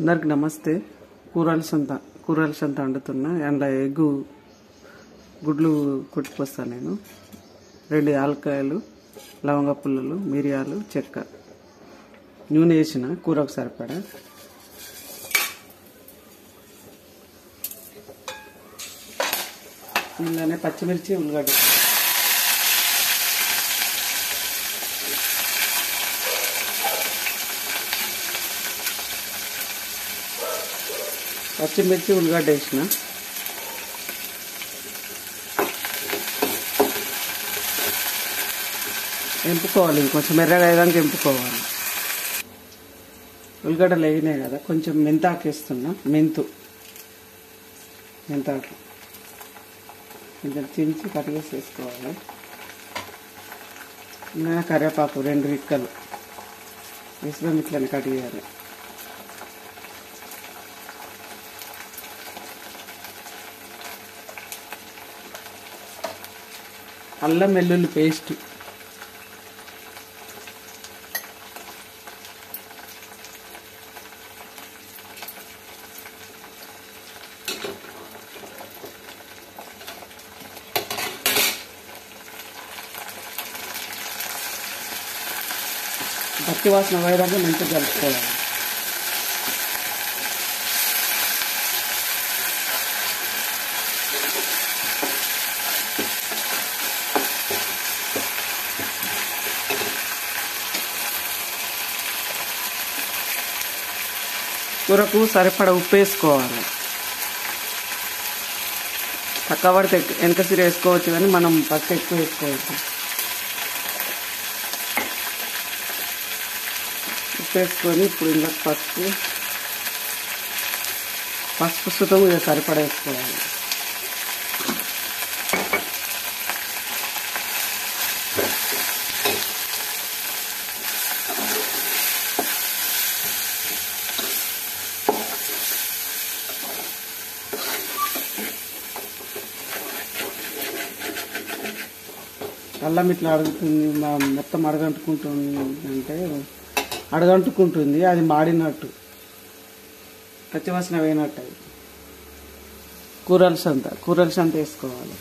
అందరికి నమస్తే. కూరల సంత వండుతున్నా. అందులో గుడ్లు కొట్టుకొస్తాను నేను. 2 యాలక్కాయలు, లవంగ పుల్లలు, మిరియాలు, చెక్క, నూనె వేసిన కూరకు సరిపడా. ఇందులోనే పచ్చిమిర్చి, ఉల్లిగడ్డ, వేసిన ఎంపుకోవాలి. ఇంకొంచెం ఎర్రగా అయ్యాక ఎంపుకోవాలి. ఉల్లిగడ్డలు వేగినాయి కదా, కొంచెం మెంతాకు వేస్తున్నా. మెంతాకు కొంచెం చించి కటిగేసి వేసుకోవాలి. ఇంకా కరివేపాకు 2 రిక్కలు వేసుకొని ఇట్లని కడిగేయాలి. అల్లం వెల్లుల్లి పేస్ట్, పచ్చి వాసన పోయేదాకా మంచిగా కలుపుకోవాలి. కూరకు సరిపడా ఉప్పు వేసుకోవాలి. తక్కువ పడితే వెనక సిర వేసుకోవచ్చు, కానీ మనం పక్క ఎక్కువ వేసుకోవచ్చు. ఉప్పు వేసుకొని ఇప్పుడు ఇందులో పసుపు సుతం సరిపడా వేసుకోవాలి. అల్లం ఇట్లా అడుగుతుంది, మొత్తం అడగంటుకుంటుంది. అది మాడినట్టు, పచ్చివాసన వేయనట్టు. అది కూరల సంత వేసుకోవాలి.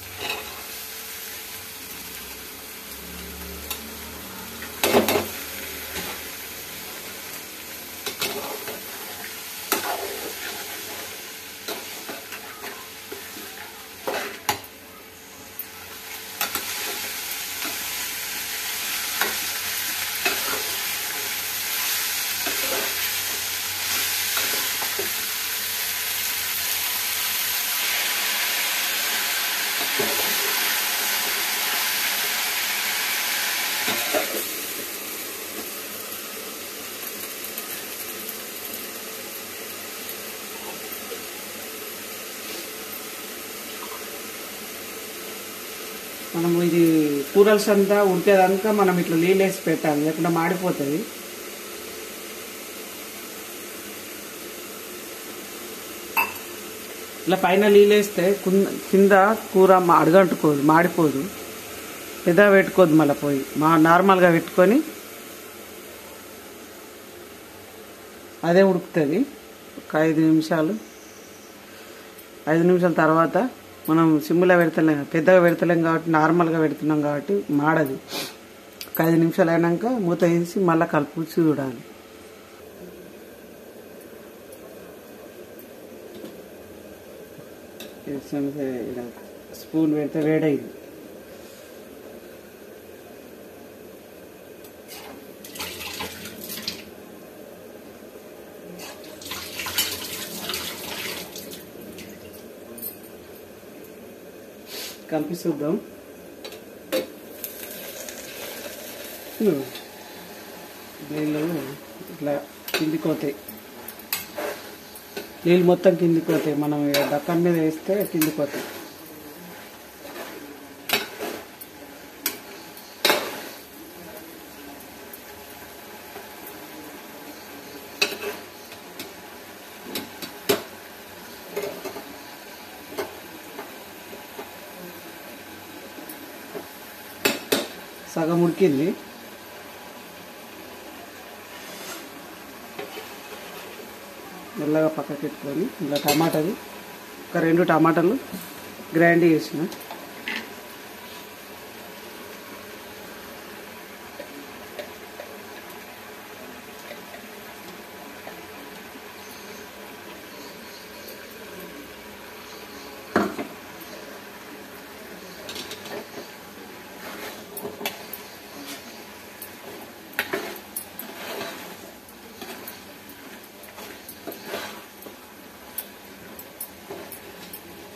మనం ఇది కూరల సంత ఉడికేదాకా మనం ఇట్లా నీళ్ళు వేసి పెట్టాలి, లేకుండా మాడిపోతుంది. ఇట్లా పైన నీళ్ళు వేస్తే కింద కూర అడగంటుకోదు, మాడిపోదు. పెద్దగా పెట్టుకోదు, మళ్ళీ పోయి నార్మల్గా పెట్టుకొని అదే ఉడుకుతుంది. ఒక 5 నిమిషాల తర్వాత మనం సిమ్లో పెడతలేం, పెద్దగా పెడతలేం కాబట్టి, నార్మల్గా పెడుతున్నాం కాబట్టి మాడది. ఒక 5 నిమిషాలు అయినాక మూత వేసి మళ్ళీ కలుపు చూడాలి. స్పూన్ పెడితే వేడైంది. కలిపి చూద్దాం. నీళ్ళు ఇట్లా కిందికి పోతాయి, నీళ్ళు మొత్తం కిందికి పోతాయి. మనం దక్కన్ మీద వేస్తే కిందికి పోతాయి. సగం ఉడికింది. మెల్లగా పక్కకి పెట్టుకొని ఇలా టమాటాలు ఒక 2 టమాటాలు గ్రైండ్ చేసిన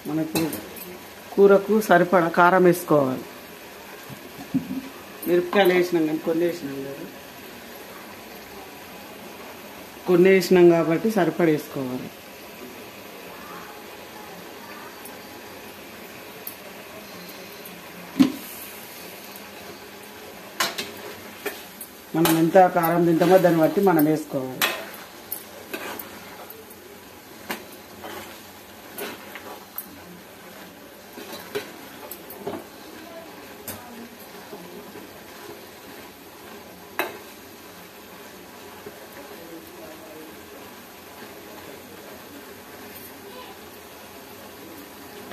మనకు కూరకు సరిపడా కారం వేసుకోవాలి. మిరపకాయలు వేసినాం కానీ కొన్ని వేసినాం కదా, కొన్ని వేసినాం కాబట్టి సరిపడా వేసుకోవాలి. మనం ఎంత కారం తింటామో దాన్ని బట్టి మనం వేసుకోవాలి.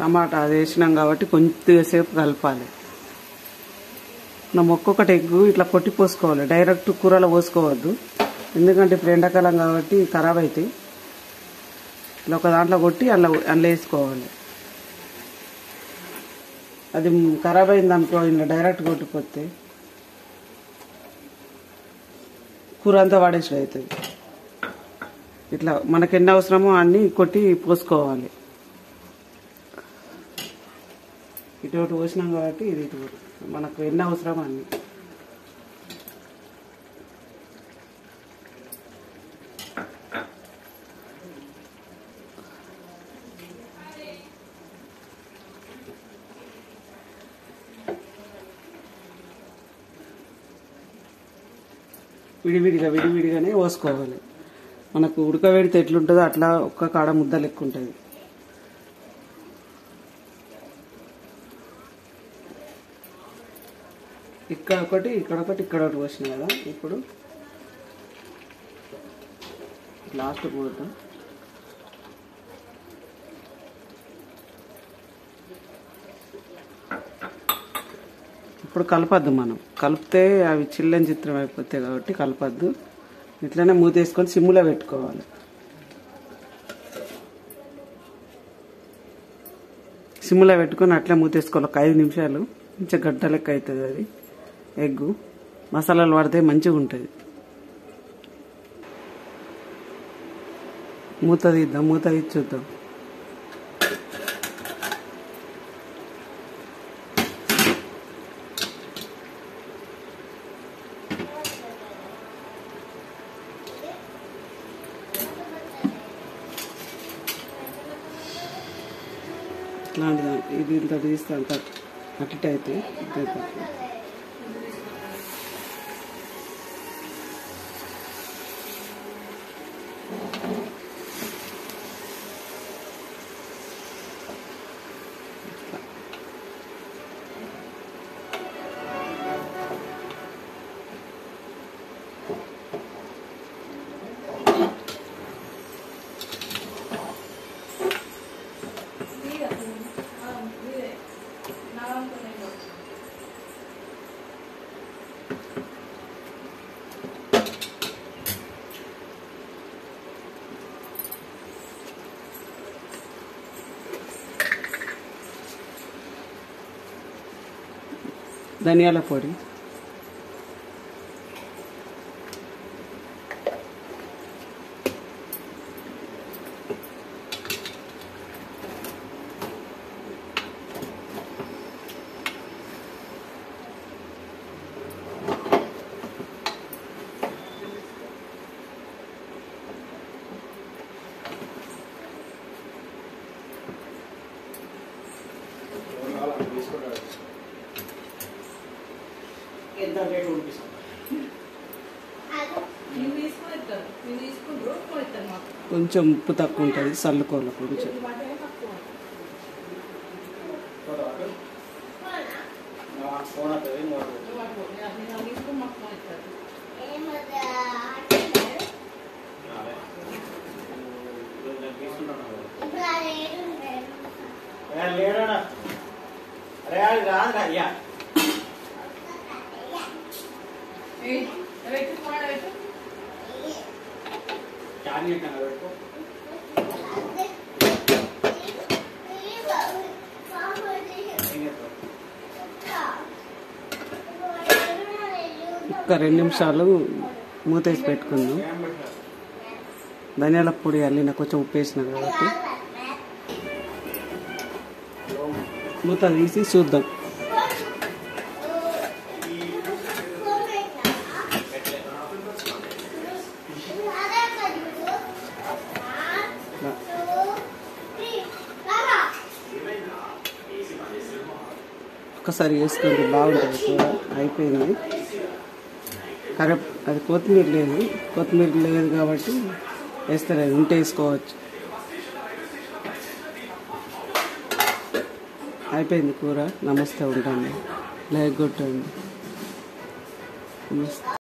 టమాటా అది వేసినాం కాబట్టి కొంచెంసేపు కలపాలి. మనం ఒక్కొక్కటి ఎగ్గు ఇట్లా కొట్టి పోసుకోవాలి, డైరెక్ట్ కూరలో పోసుకోవద్దు. ఎందుకంటే ఇప్పుడు ఎండాకాలం కాబట్టి ఖరాబ్ అవుతాయి. ఇట్లా ఒక దాంట్లో కొట్టి అందులో వేసుకోవాలి. అది ఖరాబ్ అయింది అనుకో, ఇలా డైరెక్ట్ కొట్టిపోతే కూర అంతా వాడేసి అవుతుంది. ఇట్లా మనకు ఎన్ని అవసరమో అన్నీ కొట్టి పోసుకోవాలి. ఇటు పోసినాం కాబట్టి ఇది ఇటు మనకు ఎన్ని అవసరమో అన్ని. విడివిడిగానే పోసుకోవాలి. మనకు ఉడకబెడితే ఎట్లుంటుందో అట్లా ఒక్క కాడ ముద్ద లెక్క ఉంటుంది. ఇక్కడ ఒకటి ఇక్కడ ఒకటి పోసిన కదా, ఇప్పుడు లాస్ట్ పోతాం. ఇప్పుడు కలపద్దు, మనం కలిపితే అవి చిల్లని చిత్రం అయిపోతాయి కాబట్టి కలపద్దు. ఇట్లనే మూతేసుకొని సిమ్ములో పెట్టుకోవాలి. సిమ్ములో పెట్టుకొని అట్లా మూతేసుకోవాలి ఒక 5 నిమిషాలు. మంచిగా గడ్డ లెక్క అవుతుంది అది ఎగ్గు. మసాలాలు వాడితే మంచిగా ఉంటుంది. మూత తీద్దాం, మూత తీసి చూద్దాం. ఇట్లాంటిది ఇది ఇంత తీస్తాం అట్ట అయితే ధనియాల పొడి, కొంచెం ఉప్పు తక్కువ ఉంటుంది, చల్లుకోవాలి కొంచెం. ఒక 2 నిమిషాలు మూతేసి పెట్టుకుందాం. ధనియాల పొడి అల్లిన కొంచెం ఉప్పు వేసిన కాబట్టి మూత తీసి చూద్దాం. ఒకసారి వేసుకుంటే బాగుంటుంది కూర. అయిపోయింది. అది కొత్తిమీర లేదు కాబట్టి వేస్తలేదు, ఉంటే వేసుకోవచ్చు. అయిపోయింది కూర. నమస్తే, ఉంటాను. లైక్ కొట్టండి. నమస్తే.